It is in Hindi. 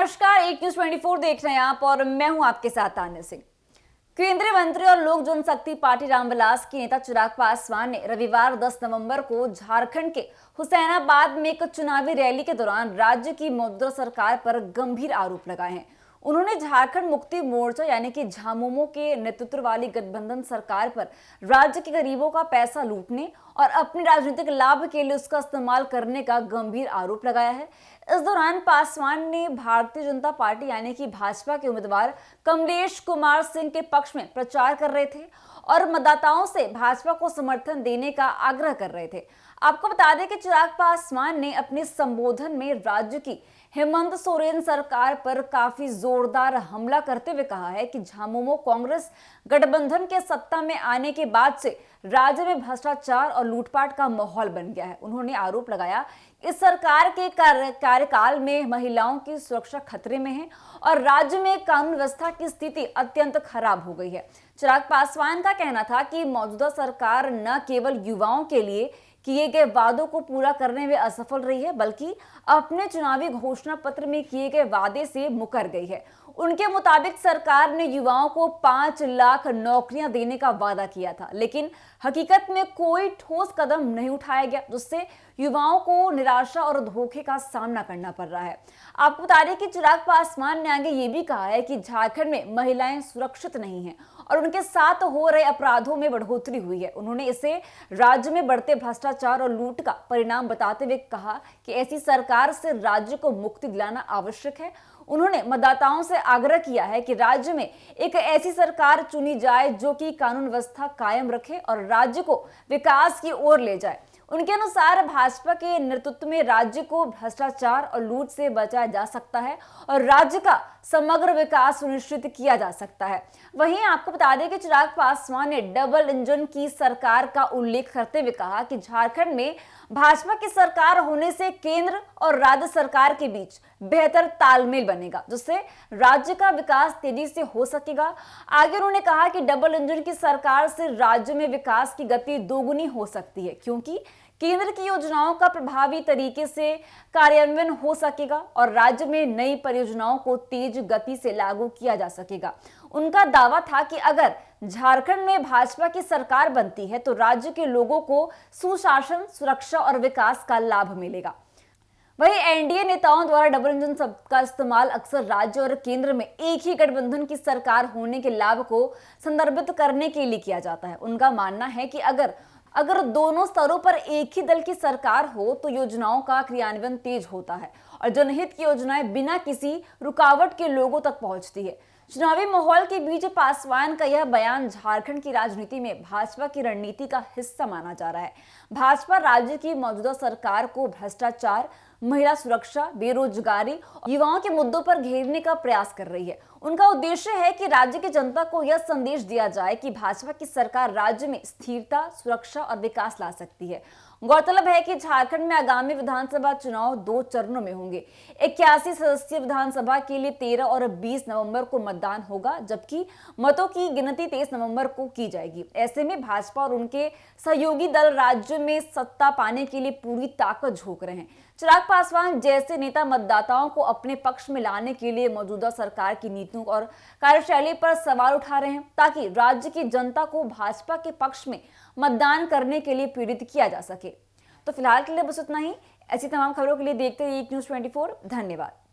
नमस्कार, एक न्यूज 24 देख रहे हैं आप और मैं हूं आपके साथ तान्या सिंह। केंद्रीय मंत्री और लोक जनशक्ति पार्टी रामविलास के नेता चिराग पासवान ने रविवार 10 नवंबर को झारखंड के हुसैनाबाद में एक चुनावी रैली के दौरान राज्य की मौजूदा सरकार पर गंभीर आरोप लगाए हैं। उन्होंने झारखंड मुक्ति मोर्चा यानी कि झामुमो के नेतृत्व वाली गठबंधन सरकार पर राज्य के गरीबों का पैसा लूटने और अपने राजनीतिक लाभ के लिए उसका इस्तेमाल करने का गंभीर आरोप लगाया है। इस दौरान पासवान ने भारतीय जनता पार्टी यानी कि भाजपा के उम्मीदवार कमलेश कुमार सिंह के पक्ष में प्रचार कर रहे थे और मतदाताओं से भाजपा को समर्थन देने का आग्रह कर रहे थे। आपको बता दें कि चिराग पासवान ने अपने संबोधन में राज्य की हेमंत सोरेन सरकार पर काफी जोरदार हमला करते हुए कहा है कि झामुमो कांग्रेस गठबंधन के सत्ता में आने के बाद से राज्य में भ्रष्टाचार और लूटपाट का माहौल बन गया है। उन्होंने आरोप लगाया इस सरकार के कार्यकाल में महिलाओं की सुरक्षा खतरे में है और राज्य में कानून व्यवस्था की स्थिति अत्यंत खराब हो गई है। चिराग पासवान का कहना था कि मौजूदा सरकार न केवल युवाओं के लिए किए गए वादों को पूरा करने में असफल रही है, बल्कि अपने चुनावी घोषणा पत्र में किए गए वादे से मुकर गई है। उनके मुताबिक सरकार ने युवाओं को 5 लाख नौकरियां देने का वादा किया था, लेकिन हकीकत में कोई ठोस कदम नहीं उठाया गया, जिससे युवाओं को निराशा और धोखे का सामना करना पड़ रहा है। आपको बता दें कि चिराग पासवान ने आगे ये भी कहा है कि झारखंड में महिलाएं सुरक्षित नहीं हैं और उनके साथ हो रहे अपराधों में बढ़ोतरी हुई है। उन्होंने इसे राज्य में बढ़ते भ्रष्टाचार और लूट का परिणाम बताते हुए कहा कि ऐसी सरकार से राज्य को मुक्ति दिलाना आवश्यक है। उन्होंने मतदाताओं से आग्रह किया है कि राज्य में एक ऐसी सरकार चुनी जाए जो कि कानून व्यवस्था कायम रखे और राज्य को विकास की ओर ले जाए। उनके अनुसार भाजपा के नेतृत्व में राज्य को भ्रष्टाचार और लूट से बचाया जा सकता है और राज्य का समग्र विकास सुनिश्चित किया जा सकता है। वहीं आपको बता दें कि चिराग पासवान ने डबल इंजन की सरकार का उल्लेख करते हुए कहा कि झारखंड में भाजपा की सरकार होने से केंद्र और राज्य सरकार के बीच बेहतर तालमेल बनेगा, जिससे राज्य का विकास तेजी से हो सकेगा। आगे उन्होंने कहा कि डबल इंजन की सरकार से राज्य में विकास की गति दोगुनी हो सकती है, क्योंकि केंद्र की योजनाओं का प्रभावी तरीके से कार्यान्वयन हो सकेगा और राज्य में नई परियोजनाओं को तेज गति से लागू किया जा सकेगा। उनका दावा था कि अगर झारखंड में भाजपा की सरकार बनती है तो राज्य के लोगों को सुशासन, सुरक्षा और विकास का लाभ मिलेगा। वहीं एनडीए नेताओं द्वारा डबल इंजन शब्द का इस्तेमाल अक्सर राज्य और केंद्र में एक ही गठबंधन की सरकार होने के लाभ को संदर्भित करने के लिए किया जाता है। उनका मानना है कि अगर दोनों स्तरों पर एक ही दल की सरकार हो तो योजनाओं का क्रियान्वयन तेज होता है और जनहित की योजनाएं बिना किसी रुकावट के लोगों तक पहुंचती है। चुनावी माहौल के बीच पासवान का यह बयान झारखंड की राजनीति में भाजपा की रणनीति का हिस्सा माना जा रहा है। भाजपा राज्य की मौजूदा सरकार को भ्रष्टाचार, महिला सुरक्षा, बेरोजगारी, युवाओं के मुद्दों पर घेरने का प्रयास कर रही है। उनका उद्देश्य है कि राज्य की जनता को यह संदेश दिया जाए कि भाजपा की सरकार राज्य में स्थिरता, सुरक्षा और विकास ला सकती है। गौरतलब है कि झारखंड में आगामी विधानसभा चुनाव 2 चरणों में होंगे। 81 सदस्यीय विधानसभा के लिए 13 और 20 नवंबर को मतदान होगा, जबकि मतों की गिनती 23 नवंबर को की जाएगी। ऐसे में भाजपा और उनके सहयोगी दल राज्य में सत्ता पाने के लिए पूरी ताकत झोंक रहे हैं। चिराग पासवान जैसे नेता मतदाताओं को अपने पक्ष में लाने के लिए मौजूदा सरकार की नीतियों और कार्यशैली पर सवाल उठा रहे हैं, ताकि राज्य की जनता को भाजपा के पक्ष में मतदान करने के लिए प्रेरित किया जा सके। तो फिलहाल के लिए बस इतना ही। ऐसी तमाम खबरों के लिए देखते रहिए न्यूज़ 24। धन्यवाद।